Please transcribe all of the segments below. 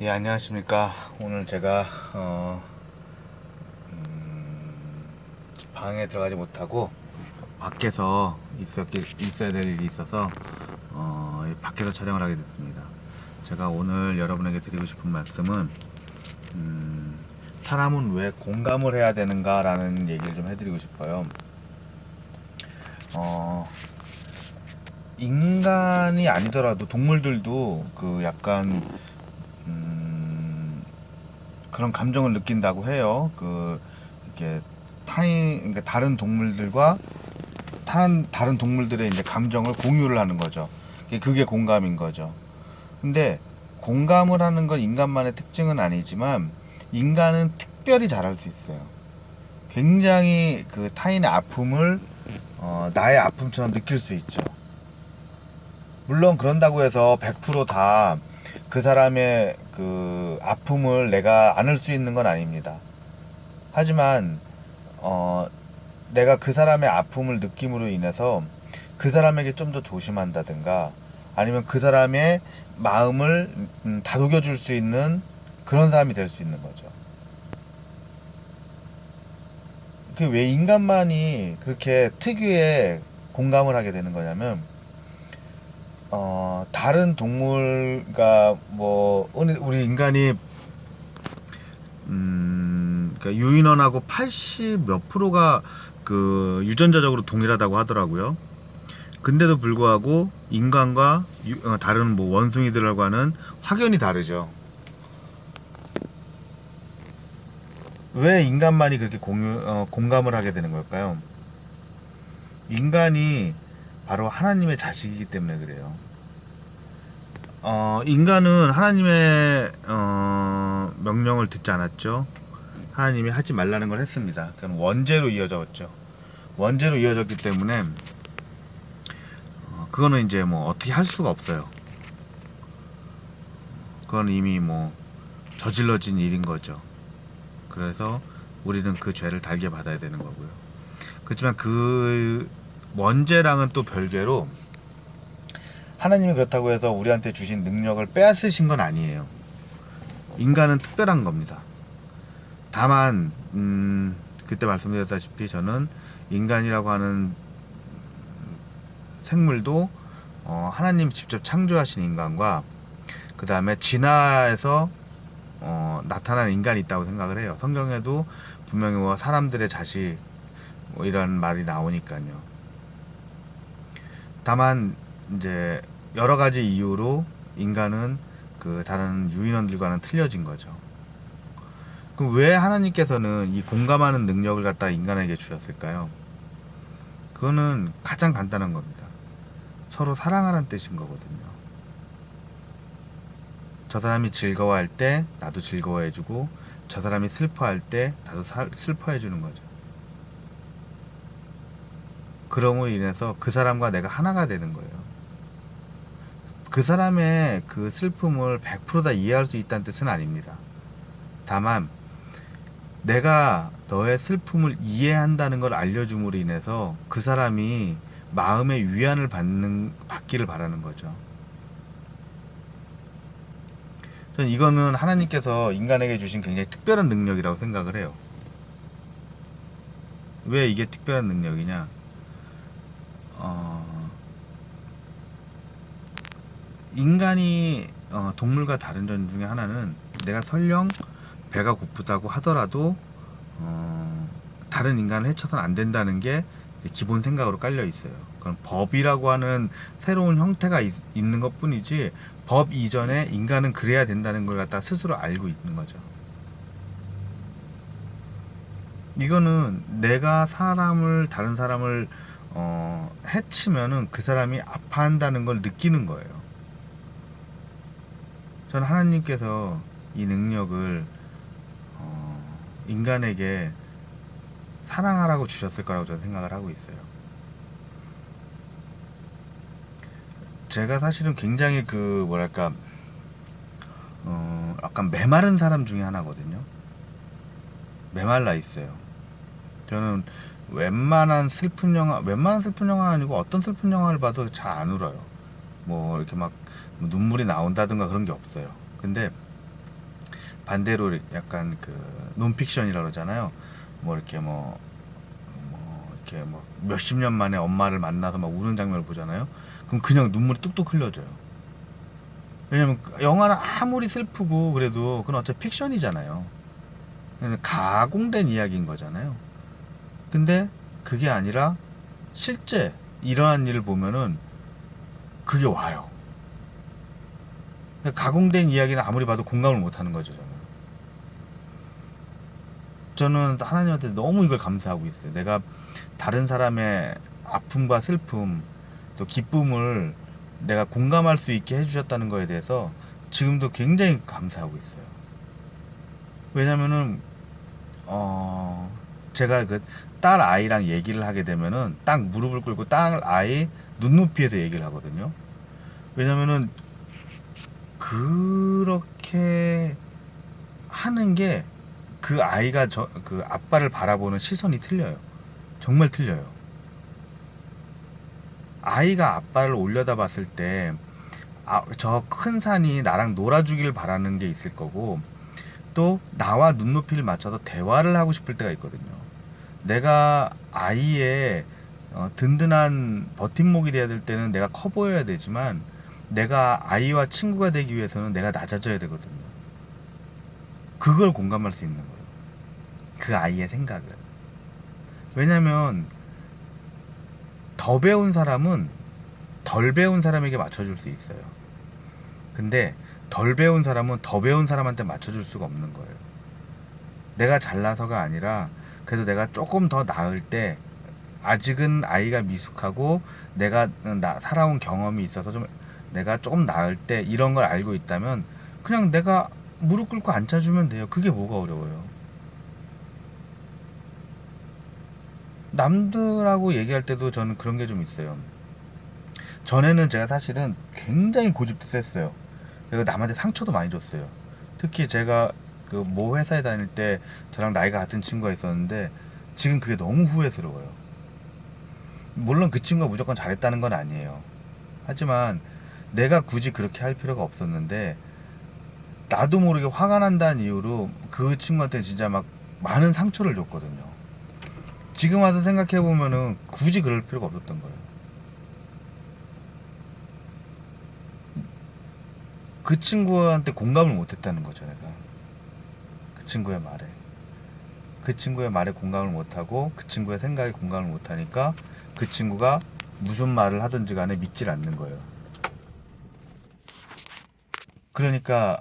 예, 안녕하십니까. 오늘 제가 방에 들어가지 못하고 밖에서 있어야 될 일이 있어서 밖에서 촬영을 하게 됐습니다. 제가 오늘 여러분에게 드리고 싶은 말씀은 사람은 왜 공감을 해야 되는가 라는 얘기를 좀 해드리고 싶어요. 인간이 아니더라도 동물들도 그 약간 그런 감정을 느낀다고 해요. 이렇게 그러니까 다른 동물들과 다른 동물들의 이제 감정을 공유를 하는 거죠. 그게 공감인 거죠. 근데 공감을 하는 건 인간만의 특징은 아니지만 인간은 특별히 잘할 수 있어요. 굉장히 그 타인의 아픔을 나의 아픔처럼 느낄 수 있죠. 물론 그런다고 해서 100%다 그 사람의 그 아픔을 내가 안을 수 있는 건 아닙니다. 하지만 내가 그 사람의 아픔을 느낌으로 인해서 그 사람에게 좀 더 조심한다든가 아니면 그 사람의 마음을 다독여 줄 수 있는 그런 사람이 될 수 있는 거죠. 그 왜 인간만이 그렇게 특유의 공감을 하게 되는 거냐면 다른 동물과 뭐 우리 인간이 그러니까 유인원하고 80 몇 프로가 그 유전자적으로 동일하다고 하더라고요. 근데도 불구하고 인간과 다른 뭐 원숭이들과는 확연히 다르죠. 왜 인간만이 그렇게 공감을 하게 되는 걸까요? 인간이 바로 하나님의 자식이기 때문에 그래요. 인간은 하나님의 명령을 듣지 않았죠. 하나님이 하지 말라는 걸 했습니다. 그건 원죄로 이어졌죠. 원죄로 이어졌기 때문에 그거는 이제 뭐 어떻게 할 수가 없어요. 그건 이미 뭐 저질러진 일인 거죠. 그래서 우리는 그 죄를 달게 받아야 되는 거고요. 그렇지만 그 원죄랑은 또 별개로 하나님이 그렇다고 해서 우리한테 주신 능력을 빼앗으신 건 아니에요. 인간은 특별한 겁니다. 다만 그때 말씀드렸다시피 저는 인간이라고 하는 생물도 하나님 직접 창조하신 인간과 그 다음에 진화해서 나타난 인간이 있다고 생각을 해요. 성경에도 분명히 뭐 사람들의 자식 뭐 이런 말이 나오니까요. 다만 이제 여러 가지 이유로 인간은 그 다른 유인원들과는 틀려진 거죠. 그럼 왜 하나님께서는 이 공감하는 능력을 갖다 인간에게 주셨을까요? 그거는 가장 간단한 겁니다. 서로 사랑하라는 뜻인 거거든요. 저 사람이 즐거워할 때 나도 즐거워해주고 저 사람이 슬퍼할 때 나도 슬퍼해주는 거죠. 그럼으로 인해서 그 사람과 내가 하나가 되는 거예요. 그 사람의 그 슬픔을 100%다 이해할 수 있다는 뜻은 아닙니다. 다만 내가 너의 슬픔을 이해한다는 걸 알려줌으로 인해서 그 사람이 마음의 위안을 받기를 바라는 거죠. 저는 이거는 하나님께서 인간에게 주신 굉장히 특별한 능력이라고 생각을 해요. 왜 이게 특별한 능력이냐? 인간이 동물과 다른 점 중에 하나는 내가 설령 배가 고프다고 하더라도 다른 인간을 해쳐서는 안 된다는 게 기본 생각으로 깔려 있어요. 그건 법이라고 하는 새로운 형태가 있는 것 뿐이지 법 이전에 인간은 그래야 된다는 걸 갖다 스스로 알고 있는 거죠. 이거는 내가 다른 사람을 해치면은 그 사람이 아파한다는 걸 느끼는 거예요. 저는 하나님께서 이 능력을 인간에게 사랑하라고 주셨을 거라고 저는 생각을 하고 있어요. 제가 사실은 굉장히 그 뭐랄까 약간 메마른 사람 중에 하나거든요. 메말라 있어요. 저는 웬만한 슬픈 영화 아니고 어떤 슬픈 영화를 봐도 잘 안 울어요. 뭐 이렇게 막 눈물이 나온다든가 그런 게 없어요. 근데 반대로 약간 그 논픽션이라 그러잖아요. 뭐 이렇게 이렇게 뭐 몇십 년 만에 엄마를 만나서 막 우는 장면을 보잖아요. 그럼 그냥 눈물이 뚝뚝 흘려져요. 왜냐면 영화는 아무리 슬프고 그래도 그건 어차피 픽션이잖아요. 가공된 이야기인 거잖아요. 근데 그게 아니라 실제 일어난 일을 보면은 그게 와요. 가공된 이야기는 아무리 봐도 공감을 못 하는 거죠, 저는 하나님한테 너무 이걸 감사하고 있어요. 내가 다른 사람의 아픔과 슬픔, 또 기쁨을 내가 공감할 수 있게 해주셨다는 거에 대해서 지금도 굉장히 감사하고 있어요. 왜냐면은, 제가 그 딸 아이랑 얘기를 하게 되면은 딱 무릎을 꿇고 딸 아이 눈높이에서 얘기를 하거든요. 왜냐면은 그렇게 하는 게 그 아이가 그 아빠를 바라보는 시선이 틀려요. 정말 틀려요. 아이가 아빠를 올려다 봤을 때, 저 큰 산이 나랑 놀아주길 바라는 게 있을 거고, 또 나와 눈높이를 맞춰서 대화를 하고 싶을 때가 있거든요. 내가 아이의 든든한 버팀목이 돼야 될 때는 내가 커 보여야 되지만, 내가 아이와 친구가 되기 위해서는 내가 낮아져야 되거든요. 그걸 공감할 수 있는 거예요. 그 아이의 생각을. 왜냐면 더 배운 사람은 덜 배운 사람에게 맞춰줄 수 있어요. 근데 덜 배운 사람은 더 배운 사람한테 맞춰줄 수가 없는 거예요. 내가 잘나서가 아니라 그래도 내가 조금 더 나을 때, 아직은 아이가 미숙하고 내가 살아온 경험이 있어서 좀 내가 조금 나을 때 이런 걸 알고 있다면 그냥 내가 무릎 꿇고 앉아주면 돼요. 그게 뭐가 어려워요. 남들하고 얘기할 때도 저는 그런 게 좀 있어요. 전에는 제가 사실은 굉장히 고집도 셌어요. 그리고 남한테 상처도 많이 줬어요. 특히 제가 그 모 회사에 다닐 때 저랑 나이가 같은 친구가 있었는데 지금 그게 너무 후회스러워요. 물론 그 친구가 무조건 잘했다는 건 아니에요. 하지만 내가 굳이 그렇게 할 필요가 없었는데 나도 모르게 화가 난다는 이유로 그 친구한테 진짜 막 많은 상처를 줬거든요. 지금 와서 생각해 보면은 굳이 그럴 필요가 없었던 거예요. 그 친구한테 공감을 못 했다는 거죠, 내가. 그 친구의 말에. 그 친구의 말에 공감을 못하고 그 친구의 생각에 공감을 못하니까 그 친구가 무슨 말을 하든지 간에 믿질 않는 거예요. 그러니까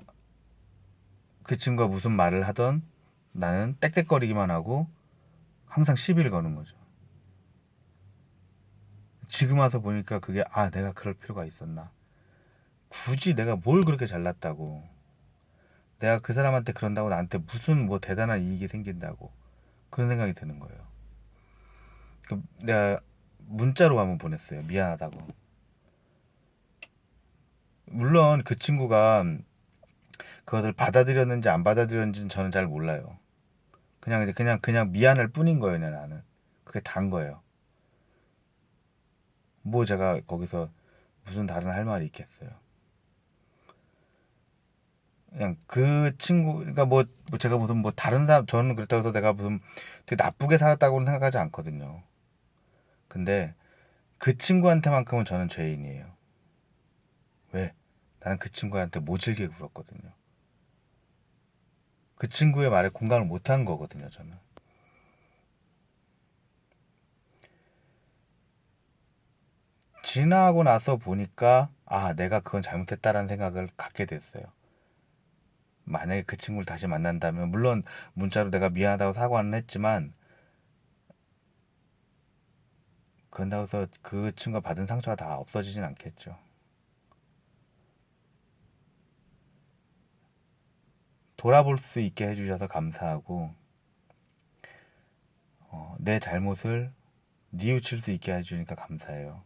그 친구가 무슨 말을 하던 나는 떽떽거리기만 하고 항상 시비를 거는 거죠. 지금 와서 보니까 그게 내가 그럴 필요가 있었나. 굳이 내가 뭘 그렇게 잘났다고. 내가 그 사람한테 그런다고 나한테 무슨 뭐 대단한 이익이 생긴다고. 그런 생각이 드는 거예요. 내가 문자로 한번 보냈어요. 미안하다고. 물론 그 친구가 그것을 받아들였는지 안 받아들였는지는 저는 잘 몰라요. 그냥 미안할 뿐인 거예요, 나는. 그게 다인 거예요. 뭐 제가 거기서 무슨 다른 할 말이 있겠어요. 그냥 그 친구, 그러니까 뭐 제가 무슨 뭐 다른 사람, 저는 그렇다고 해서 내가 무슨 되게 나쁘게 살았다고는 생각하지 않거든요. 근데 그 친구한테만큼은 저는 죄인이에요. 왜? 나는 그 친구한테 모질게 굴었거든요. 그 친구의 말에 공감을 못한 거거든요, 저는. 지나고 나서 보니까 내가 그건 잘못했다라는 생각을 갖게 됐어요. 만약에 그 친구를 다시 만난다면 물론 문자로 내가 미안하다고 사과는 했지만 그런다고 해서 그 친구가 받은 상처가 다 없어지진 않겠죠. 돌아볼 수 있게 해주셔서 감사하고 내 잘못을 뉘우칠 수 있게 해주니까 감사해요.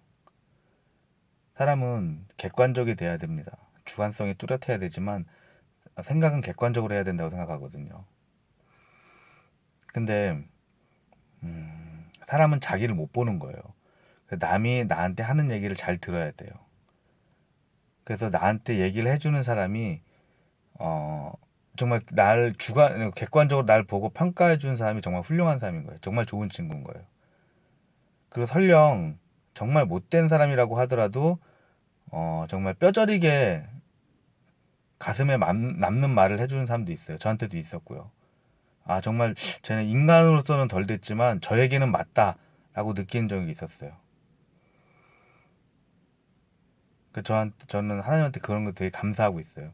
사람은 객관적이 돼야 됩니다. 주관성이 뚜렷해야 되지만 생각은 객관적으로 해야 된다고 생각하거든요. 근데 사람은 자기를 못 보는 거예요. 남이 나한테 하는 얘기를 잘 들어야 돼요. 그래서 나한테 얘기를 해주는 사람이 정말 객관적으로 날 보고 평가해 주는 사람이 정말 훌륭한 사람인 거예요. 정말 좋은 친구인 거예요. 그리고 설령 정말 못된 사람이라고 하더라도 정말 뼈저리게 가슴에 남는 말을 해주는 사람도 있어요. 저한테도 있었고요. 아, 정말 쟤는 인간으로서는 덜 됐지만 저에게는 맞다라고 느낀 적이 있었어요. 저는 하나님한테 그런 거 되게 감사하고 있어요.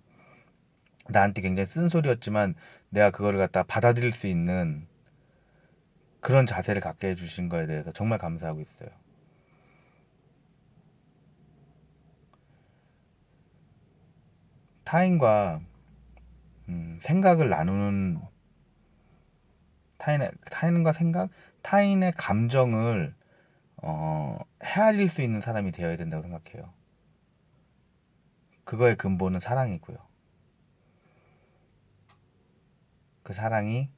나한테 굉장히 쓴소리였지만 내가 그거를 갖다 받아들일 수 있는 그런 자세를 갖게 해주신 거에 대해서 정말 감사하고 있어요. 타인과 생각을 나누는 타인과 생각, 타인의 감정을 헤아릴 수 있는 사람이 되어야 된다고 생각해요. 그거의 근본은 사랑이고요. 그 사랑이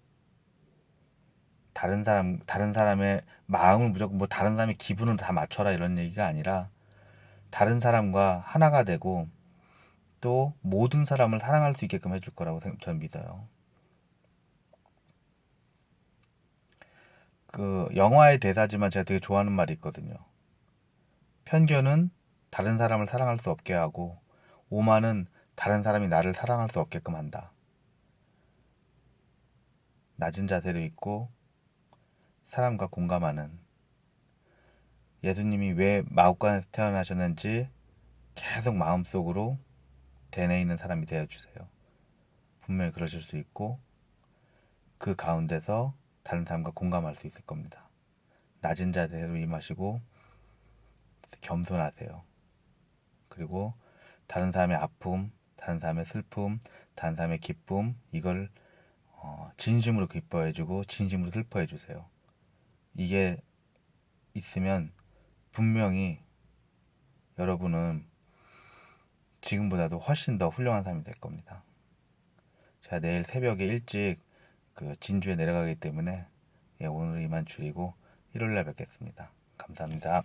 다른 사람의 마음을 무조건 뭐 다른 사람의 기분을 다 맞춰라 이런 얘기가 아니라 다른 사람과 하나가 되고 또 모든 사람을 사랑할 수 있게끔 해줄 거라고 저는 믿어요. 그 영화의 대사지만 제가 되게 좋아하는 말이 있거든요. 편견은 다른 사람을 사랑할 수 없게 하고 오만은 다른 사람이 나를 사랑할 수 없게끔 한다. 낮은 자세를 있고 사람과 공감하는 예수님이 왜 마옥간에서 태어나셨는지 계속 마음속으로 되뇌이는 사람이 되어주세요. 분명히 그러실 수 있고 그 가운데서 다른 사람과 공감할 수 있을 겁니다. 낮은 자세로 임하시고 겸손하세요. 그리고 다른 사람의 아픔, 다른 사람의 슬픔, 다른 사람의 기쁨 이걸 진심으로 기뻐해주고 진심으로 슬퍼해주세요. 이게 있으면 분명히 여러분은 지금보다도 훨씬 더 훌륭한 사람이 될 겁니다. 제가 내일 새벽에 일찍 그 진주에 내려가기 때문에 오늘 이만 줄이고 일요일날 뵙겠습니다. 감사합니다.